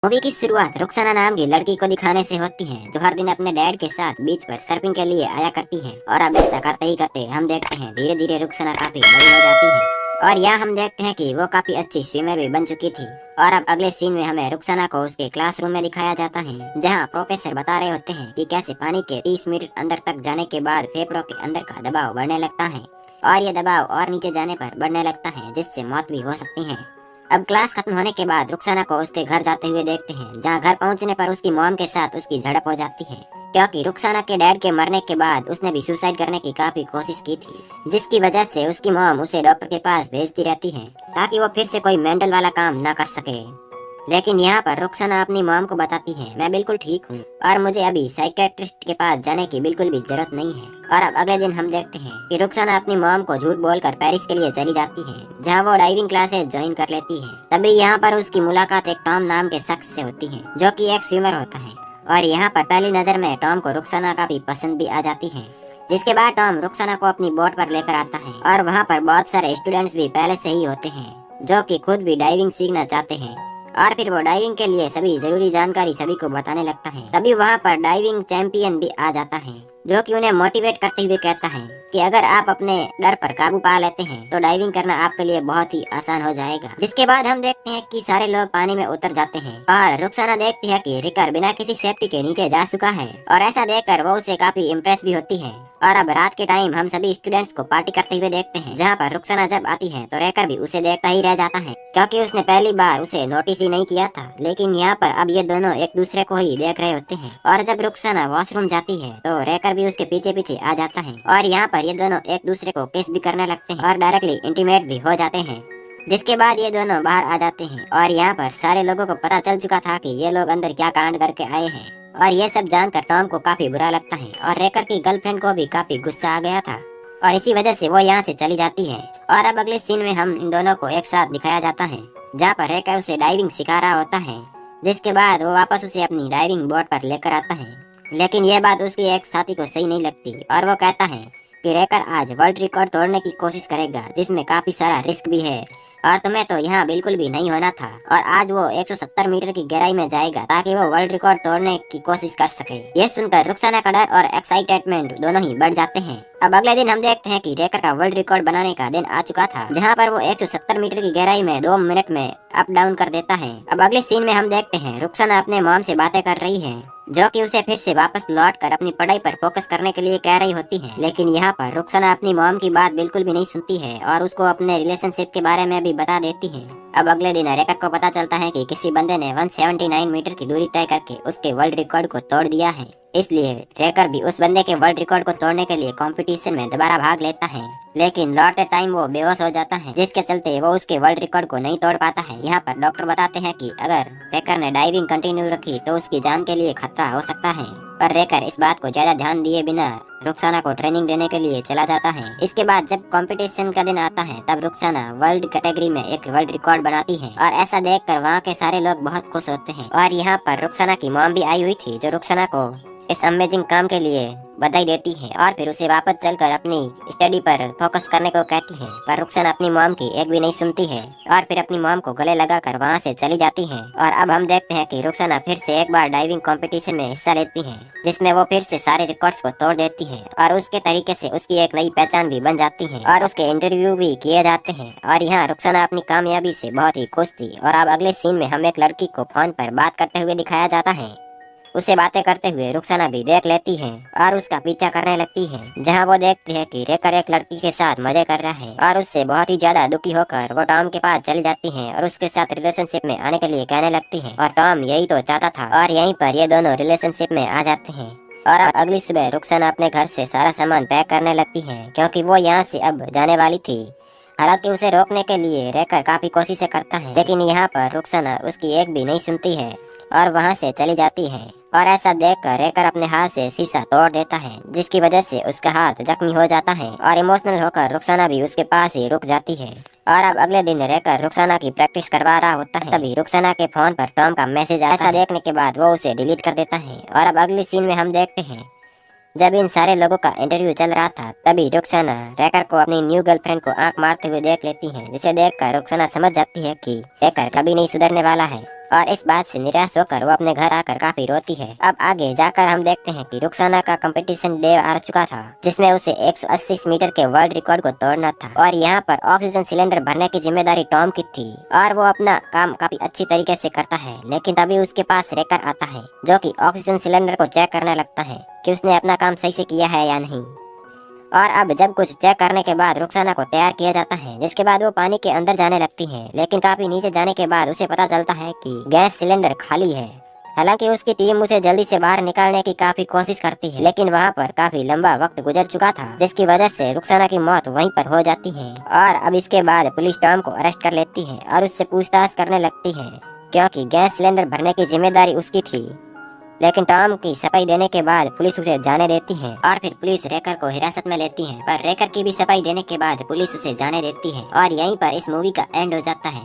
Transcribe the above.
Movie की शुरुआत रुखसाना नाम की लड़की को दिखाने से होती है, जो हर दिन अपने डैड के साथ बीच पर सर्फिंग के लिए आया करती है। और अब ऐसा करते ही करते हम देखते हैं धीरे धीरे रुखसाना काफी बड़ी हो जाती है। और यहाँ हम देखते हैं कि वो काफी अच्छी स्विमर भी बन चुकी थी। और अब अगले सीन में हमें रुखसाना को उसके क्लासरूम में दिखाया जाता है, जहाँ प्रोफेसर बता रहे होते हैं कि कैसे पानी के 30 मीटर अंदर तक जाने के बाद फेफड़ों के अंदर का दबाव बढ़ने लगता है, और ये दबाव और नीचे जाने पर बढ़ने लगता है, जिससे मौत भी हो सकती है। अब क्लास खत्म होने के बाद रुखसाना को उसके घर जाते हुए देखते हैं, जहाँ घर पहुंचने पर उसकी मॉम के साथ उसकी झड़प हो जाती है, क्योंकि रुखसाना के डैड के मरने के बाद उसने भी सुसाइड करने की काफी कोशिश की थी, जिसकी वजह से उसकी मॉम उसे डॉक्टर के पास भेजती रहती है, ताकि वो फिर से कोई मेंटल वाला काम न कर सके। लेकिन यहाँ पर रुखसाना अपनी मॉम को बताती है, मैं बिल्कुल ठीक हूँ और मुझे अभी साइकेट्रिस्ट के पास जाने की बिल्कुल भी जरूरत नहीं है। और अब अगले दिन हम देखते हैं कि रुखसाना अपनी मॉम को झूठ बोलकर पेरिस के लिए चली जाती है, जहाँ वो डाइविंग क्लासेस ज्वाइन कर लेती है। तभी यहाँ पर उसकी मुलाकात एक टॉम नाम के शख्स से होती है, जो कि एक स्विमर होता है। और यहाँ पर पहली नजर में टॉम को रुखसाना काफी पसंद भी आ जाती है। जिसके बाद टॉम रुखसाना को अपनी बोट पर लेकर आता है, और वहाँ पर बहुत सारे स्टूडेंट्स भी पहले से ही होते हैं, जो कि खुद भी डाइविंग सीखना चाहते हैं। और फिर वो डाइविंग के लिए सभी जरूरी जानकारी सभी को बताने लगता है। तभी वहाँ पर डाइविंग चैंपियन भी आ जाता है, जो कि उन्हें मोटिवेट करते हुए कहता है कि अगर आप अपने डर पर काबू पा लेते हैं तो डाइविंग करना आपके लिए बहुत ही आसान हो जाएगा। जिसके बाद हम देखते हैं कि सारे लोग पानी में उतर जाते हैं, और रुखसाना देखती है कि रिकर बिना किसी सेफ्टी के नीचे जा चुका है, और ऐसा देखकर वो उसे काफी इम्प्रेस भी होती है। और अब रात के टाइम हम सभी स्टूडेंट्स को पार्टी करते हुए देखते हैं, जहाँ पर रुखसाना जब आती है तो रेकर भी उसे देखता ही रह जाता है, क्योंकि उसने पहली बार उसे नोटिस ही नहीं किया था। लेकिन यहाँ पर अब ये दोनों एक दूसरे को ही देख रहे होते हैं, और जब रुखसाना वॉशरूम जाती है तो रेकर भी उसके पीछे पीछे आ जाता है, और यहाँ पर ये दोनों एक दूसरे को किस भी करने लगते हैं और डायरेक्टली इंटीमेट भी हो जाते हैं। जिसके बाद ये दोनों बाहर आ जाते हैं, और यहाँ पर सारे लोगों को पता चल चुका था कि ये लोग अंदर क्या कांड करके आए हैं। और ये सब जानकर टॉम को काफी बुरा लगता है, और रेकर की गर्लफ्रेंड को भी काफी गुस्सा आ गया था, और इसी वजह से वो यहाँ से चली जाती है। और अब अगले सीन में हम इन दोनों को एक साथ दिखाया जाता है, जहाँ पर रेकर उसे डाइविंग सिखा रहा होता है। जिसके बाद वो वापस उसे अपनी डाइविंग बोट पर लेकर आता है। लेकिन यह बात उसकी एक साथी को सही नहीं लगती, और वो कहता है कि रेकर आज वर्ल्ड रिकॉर्ड तोड़ने की कोशिश करेगा, जिसमें काफी सारा रिस्क भी है, और तुम्हें तो यहाँ बिल्कुल भी नहीं होना था। और आज वो 170 मीटर की गहराई में जाएगा, ताकि वो वर्ल्ड रिकॉर्ड तोड़ने की कोशिश कर सके। ये सुनकर रुखसाना का डर और एक्साइटमेंट दोनों ही बढ़ जाते हैं। अब अगले दिन हम देखते हैं कि रेकर का वर्ल्ड रिकॉर्ड बनाने का दिन आ चुका था, जहाँ पर वो 170 मीटर की गहराई में 2 मिनट में अप डाउन कर देता है। अब अगले सीन में हम देखते हैं रुखसाना अपने मॉम से बातें कर रही है, जो कि उसे फिर से वापस लौट कर अपनी पढ़ाई पर फोकस करने के लिए कह रही होती है। लेकिन यहाँ पर रुखसाना अपनी मॉम की बात बिल्कुल भी नहीं सुनती है, और उसको अपने रिलेशनशिप के बारे में भी बता देती है। अब अगले दिन रेकर को पता चलता है कि किसी बंदे ने 179 मीटर की दूरी तय करके उसके वर्ल्ड रिकॉर्ड को तोड़ दिया है। इसलिए रेकर भी उस बंदे के वर्ल्ड रिकॉर्ड को तोड़ने के लिए कंपटीशन में दोबारा भाग लेता है। लेकिन लौटते टाइम वो बेहोश हो जाता है, जिसके चलते वो उसके वर्ल्ड रिकॉर्ड को नहीं तोड़ पाता है। यहाँ पर डॉक्टर बताते हैं कि अगर रेकर ने डाइविंग कंटिन्यू रखी तो उसकी जान के लिए खतरा हो सकता है, पर रेकर इस बात को ज्यादा ध्यान दिए बिना रुखसाना को ट्रेनिंग देने के लिए चला जाता है। इसके बाद जब कंपटीशन का दिन आता है, तब रुखसाना वर्ल्ड कैटेगरी में एक वर्ल्ड रिकॉर्ड बनाती है, और ऐसा देखकर वहाँ के सारे लोग बहुत खुश होते हैं। और यहाँ पर रुखसाना की मॉम भी आई हुई थी, जो रुखसाना को इस अमेजिंग काम के लिए बधाई देती है, और फिर उसे वापस चलकर अपनी स्टडी पर फोकस करने को कहती है। पर रुखसाना अपनी मॉम की एक भी नहीं सुनती है, और फिर अपनी मॉम को गले लगाकर वहाँ से चली जाती है। और अब हम देखते हैं कि रुखसाना फिर से एक बार डाइविंग कंपटीशन में हिस्सा लेती है, जिसमें वो फिर से सारे रिकॉर्ड्स को तोड़ देती है, और उसके तरीके से उसकी एक नई पहचान भी बन जाती है, और उसके इंटरव्यू भी किए जाते हैं। और यहाँ रुखसाना अपनी कामयाबी से बहुत ही खुश थी। और अब अगले सीन में हम एक लड़की को फोन पर बात करते हुए दिखाया जाता है। उसे बातें करते हुए रुखसाना भी देख लेती है, और उसका पीछा करने लगती है, जहां वो देखती है कि रेकर एक लड़की के साथ मजे कर रहा है, और उससे बहुत ही ज्यादा दुखी होकर वो टॉम के पास चली जाती है, और उसके साथ रिलेशनशिप में आने के लिए कहने लगती है। और टॉम यही तो चाहता था, और यहीं पर ये दोनों रिलेशनशिप में आ जाते हैं। और अब अगली सुबह रुखसाना अपने घर से सारा सामान पैक करने लगती है, क्योंकि वो यहाँ से अब जाने वाली थी। हालांकि उसे रोकने के लिए रेकर काफी कोशिशें करता है, लेकिन यहाँ पर रुखसाना उसकी एक भी नहीं सुनती है, और वहाँ से चली जाती है। और ऐसा देखकर रेकर अपने हाथ से शीशा तोड़ देता है, जिसकी वजह से उसका हाथ जख्मी हो जाता है, और इमोशनल होकर रुखसाना भी उसके पास ही रुक जाती है। और अब अगले दिन रेकर रुखसाना की प्रैक्टिस करवा रहा होता है, तभी रुखसाना के फोन पर टॉम का मैसेज आता है। ऐसा देखने के बाद वो उसे डिलीट कर देता है। और अब अगले सीन में हम देखते हैं, जब इन सारे लोगों का इंटरव्यू चल रहा था, तभी रुखसाना रेकर को अपनी न्यू गर्लफ्रेंड को आंख मारते हुए देख लेती है, जिसे देखकर रुखसाना समझ जाती है कि रेकर कभी नहीं सुधरने वाला है। और इस बात से निराश होकर वो अपने घर आकर काफी रोती है। अब आगे जाकर हम देखते हैं कि रुखसाना का कंपटीशन डे आ चुका था, जिसमें उसे 180 मीटर के वर्ल्ड रिकॉर्ड को तोड़ना था। और यहाँ पर ऑक्सीजन सिलेंडर भरने की जिम्मेदारी टॉम की थी और वो अपना काम काफी अच्छी तरीके से करता है। लेकिन तभी उसके पास रेकर आता है, जो कि ऑक्सीजन सिलेंडर को चेक करने लगता है कि उसने अपना काम सही से किया है या नहीं। और अब जब कुछ चेक करने के बाद रुखसाना को तैयार किया जाता है, जिसके बाद वो पानी के अंदर जाने लगती है। लेकिन काफी नीचे जाने के बाद उसे पता चलता है कि गैस सिलेंडर खाली है। हालांकि उसकी टीम उसे जल्दी से बाहर निकालने की काफी कोशिश करती है, लेकिन वहाँ पर काफी लंबा वक्त गुजर चुका था, जिसकी वजह से रुखसाना की मौत वहीं पर हो जाती है। और अब इसके बाद पुलिस टॉम को अरेस्ट कर लेती है और उससे पूछताछ करने लगती है, क्योंकि गैस सिलेंडर भरने की जिम्मेदारी उसकी थी। लेकिन टॉम की सफाई देने के बाद पुलिस उसे जाने देती है और फिर पुलिस रेकर को हिरासत में लेती है। पर रेकर की भी सफाई देने के बाद पुलिस उसे जाने देती है और यहीं पर इस मूवी का एंड हो जाता है।